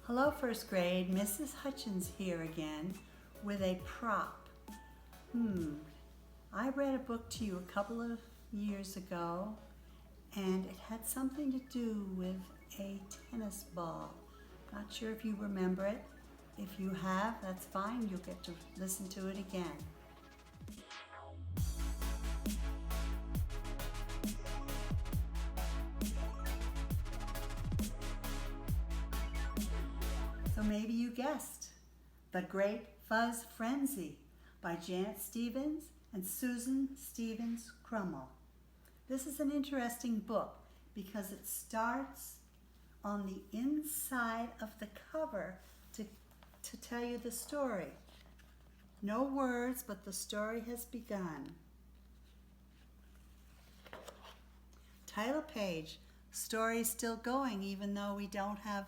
Hello, first grade. Mrs. Hutchins here again with a prop. I read a book to you a couple of years ago, and it had something to do with a tennis ball. Not sure if you remember it. If you have, that's fine. You'll get to listen to it again. So maybe you guessed, The Great Fuzz Frenzy by Janet Stevens and Susan Stevens Crummell. This is an interesting book because it starts on the inside of the cover to tell you the story. No words, but the story has begun. Title page, story still going even though we don't have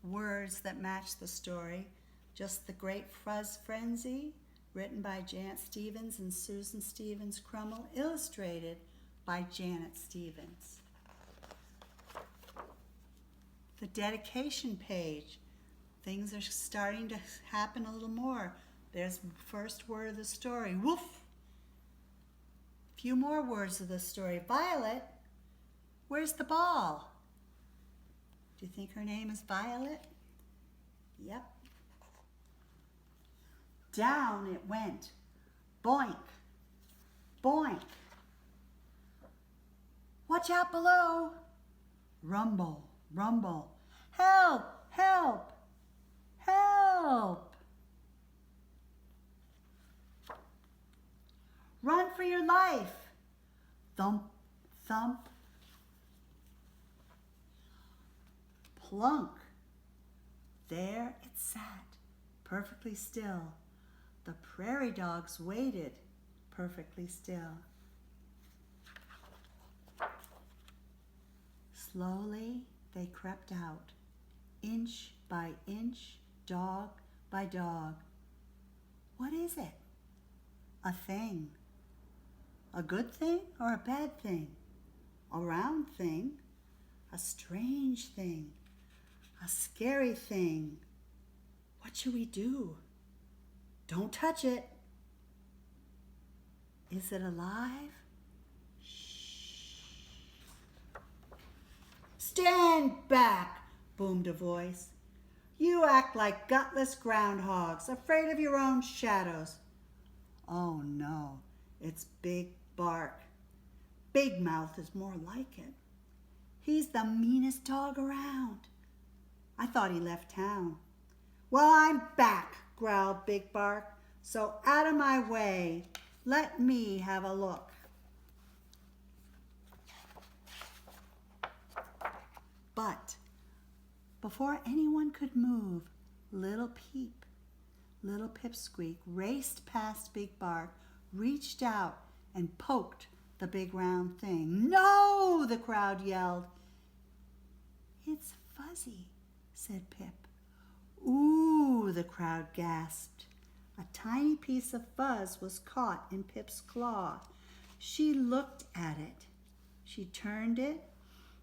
words that match the story. Just The Great Fuzz Frenzy, written by Janet Stevens and Susan Stevens Crummell, illustrated by Janet Stevens. The dedication page, things are starting to happen a little more. There's the first word of the story, woof. Few more words of the story. Violet, where's the ball? Do you think her name is Violet? Yep. Down it went. Boink, boink. Watch out below. Rumble, rumble. Help, help, help. Run for your life. Thump, thump. Plunk. There it sat, perfectly still. The prairie dogs waited, perfectly still. Slowly they crept out, inch by inch, dog by dog. What is it? A thing. A good thing or a bad thing? A round thing? A strange thing? A scary thing? What should we do? Don't touch it. Is it alive? Shh. Stand back, boomed a voice. You act like gutless groundhogs, afraid of your own shadows. Oh no, it's Big Bark. Big Mouth is more like it. He's the meanest dog around. I thought he left town. Well, I'm back, growled Big Bark, so out of my way. Let me have a look. But before anyone could move, Little Pipsqueak raced past Big Bark, reached out and poked the big round thing. No, the crowd yelled. It's Fuzzy, said Pip. Ooh, the crowd gasped. A tiny piece of fuzz was caught in Pip's claw. She looked at it. She turned it,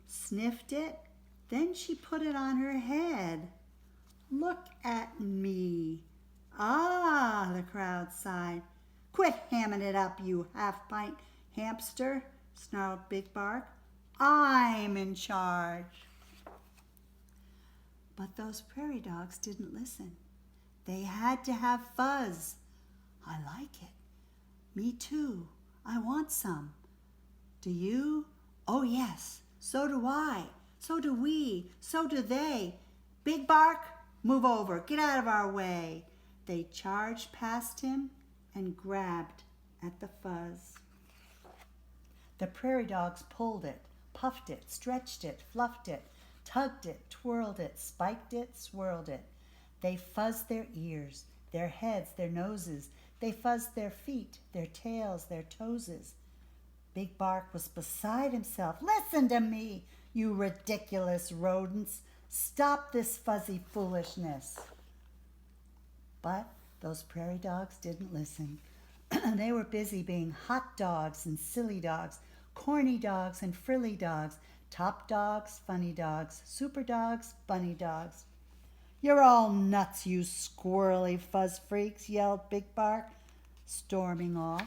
sniffed it, then she put it on her head. Look at me. Ah, the crowd sighed. Quit hamming it up, you half-pint hamster, snarled Big Bark. I'm in charge. But those prairie dogs didn't listen. They had to have fuzz. I like it. Me too. I want some. Do you? Oh yes, so do I. So do we. So do they. Big Bark, move over. Get out of our way. They charged past him and grabbed at the fuzz. The prairie dogs pulled it, puffed it, stretched it, fluffed it, tugged it, twirled it, spiked it, swirled it. They fuzzed their ears, their heads, their noses. They fuzzed their feet, their tails, their toeses. Big Bark was beside himself. Listen to me. You ridiculous rodents. Stop this fuzzy foolishness. But those prairie dogs didn't listen. They were busy being hot dogs and silly dogs, corny dogs and frilly dogs, top dogs, funny dogs, super dogs, bunny dogs. You're all nuts, you squirrely fuzz freaks, yelled Big Bark, storming off.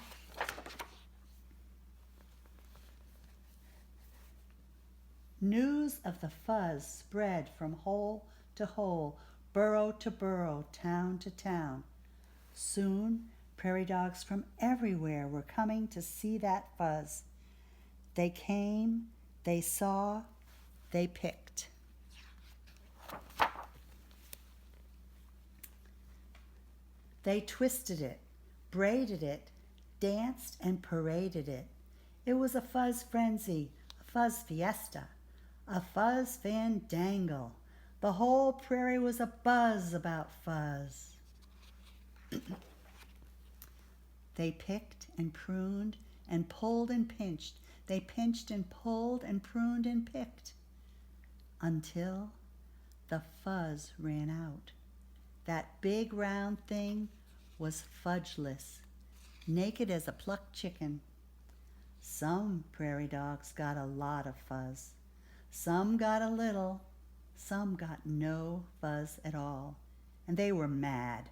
News of the fuzz spread from hole to hole, burrow to burrow, town to town. Soon, prairie dogs from everywhere were coming to see that fuzz. They came, they saw, they picked. They twisted it, braided it, danced and paraded it. It was a fuzz frenzy, a fuzz fiesta, a fuzz fandangle. The whole prairie was abuzz about fuzz. They picked and pruned and pulled and pinched. They pinched and pulled and pruned and picked until the fuzz ran out. That big round thing was fudgeless, naked as a plucked chicken. Some prairie dogs got a lot of fuzz. Some got a little. Some got no fuzz at all. And they were mad.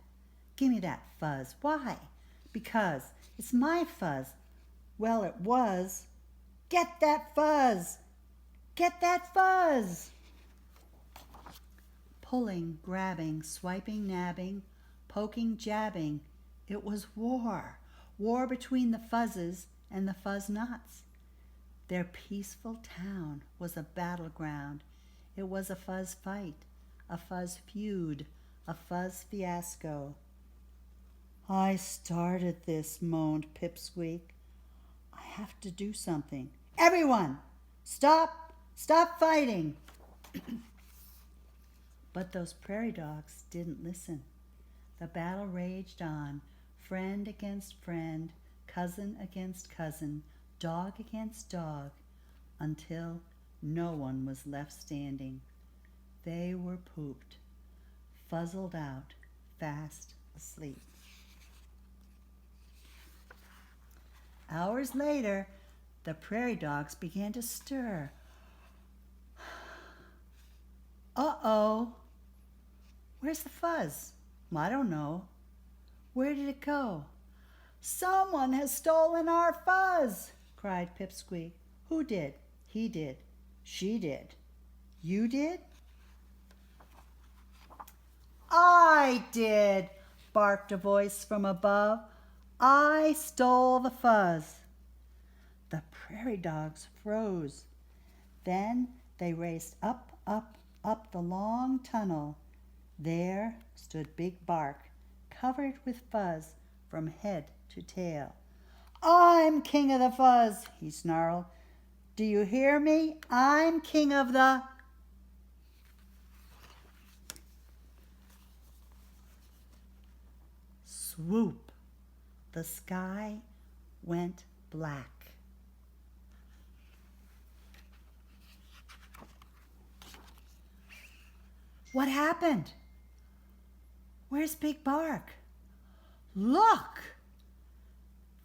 Give me that fuzz. Why? Because it's my fuzz. Well, it was. Get that fuzz. Get that fuzz. Pulling, grabbing, swiping, nabbing, poking, jabbing. It was war. War between the fuzzes and the fuzz knots. Their peaceful town was a battleground. It was a fuzz fight, a fuzz feud, a fuzz fiasco. I started this, moaned Pipsqueak. I have to do something. Everyone, stop fighting. But those prairie dogs didn't listen. The battle raged on, friend against friend, cousin against cousin, dog against dog, until no one was left standing. They were pooped, fuzzled out, fast asleep. Hours later, the prairie dogs began to stir. Uh-oh. Where's the fuzz? I don't know. Where did it go? Someone has stolen our fuzz, cried Pipsqueak. Who did? He did. She did. You did? I did, barked a voice from above. I stole the fuzz. The prairie dogs froze. Then they raced up the long tunnel. There stood Big Bark, covered with fuzz from head to tail. I'm king of the fuzz, he snarled. Do you hear me? I'm king of the... Swoop. The sky went black. What happened? Where's Big Bark? Look!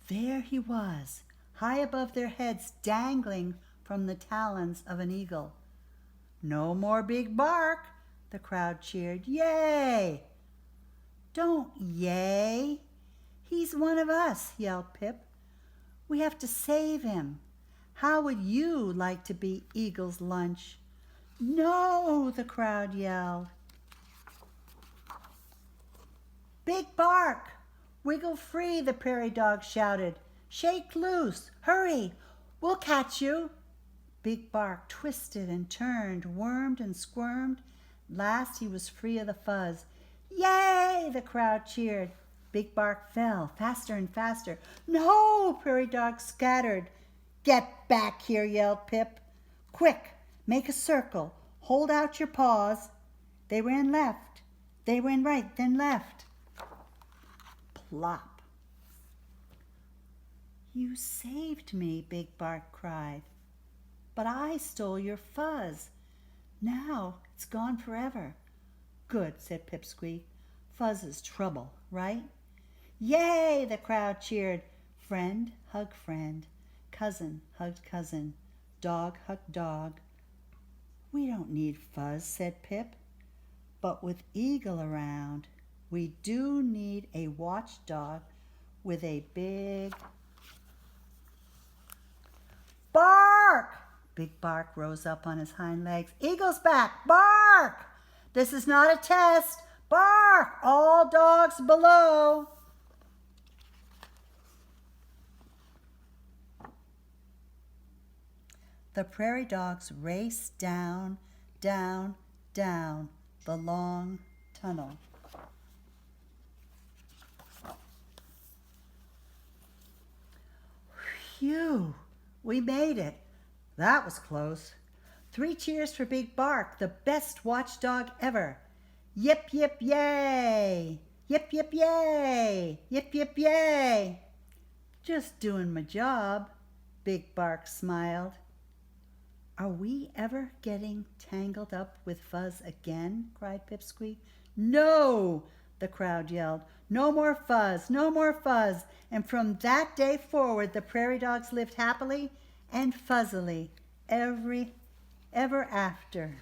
There he was, high above their heads, dangling from the talons of an eagle. No more Big Bark, the crowd cheered. Yay! Don't yay. He's one of us, yelled Pip. We have to save him. How would you like to be Eagle's lunch? No, the crowd yelled. Big Bark! Wiggle free, the prairie dog shouted. Shake loose! Hurry! We'll catch you! Big Bark twisted and turned, wormed and squirmed. Last he was free of the fuzz. Yay! The crowd cheered. Big Bark fell, faster and faster. No! Prairie dog scattered. Get back here, yelled Pip. Quick! Make a circle. Hold out your paws. They ran left. They ran right, then left. Plop. You saved me, Big Bark cried. but I stole your fuzz. Now it's gone forever. Good, said Pipsqueak. Fuzz is trouble, right? Yay, the crowd cheered. Friend hugged friend. Cousin hugged cousin. Dog hugged dog. We don't need Fuzz, said Pip. But with Eagle around, we do need a watchdog with a big bark. Big Bark rose up on his hind legs. Eagle's back. Bark! This is not a test. Bark! All dogs below. The prairie dogs raced down, down, down the long tunnel. Phew, we made it. That was close. 3 cheers for Big Bark, the best watchdog ever. Yip, yip, yay! Yip, yip, yay! Yip, yip, yay! Just doing my job, Big Bark smiled. Are we ever getting tangled up with Fuzz again? Cried Pipsqueak. No, the crowd yelled. No more Fuzz, no more Fuzz. And from that day forward, the prairie dogs lived happily and fuzzily ever after.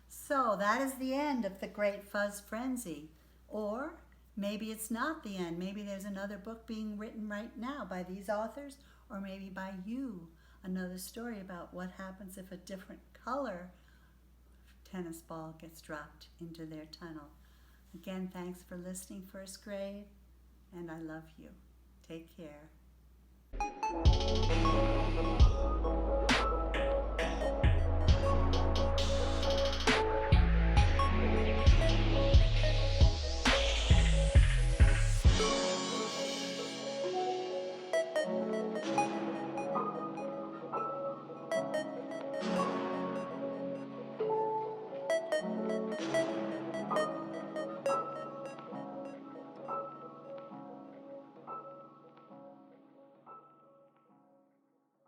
So that is the end of the Great Fuzz Frenzy. Or maybe it's not the end. Maybe there's another book being written right now by these authors, or maybe by you. Another story about what happens if a different color tennis ball gets dropped into their tunnel. Again, thanks for listening, first grade, and I love you. Take care.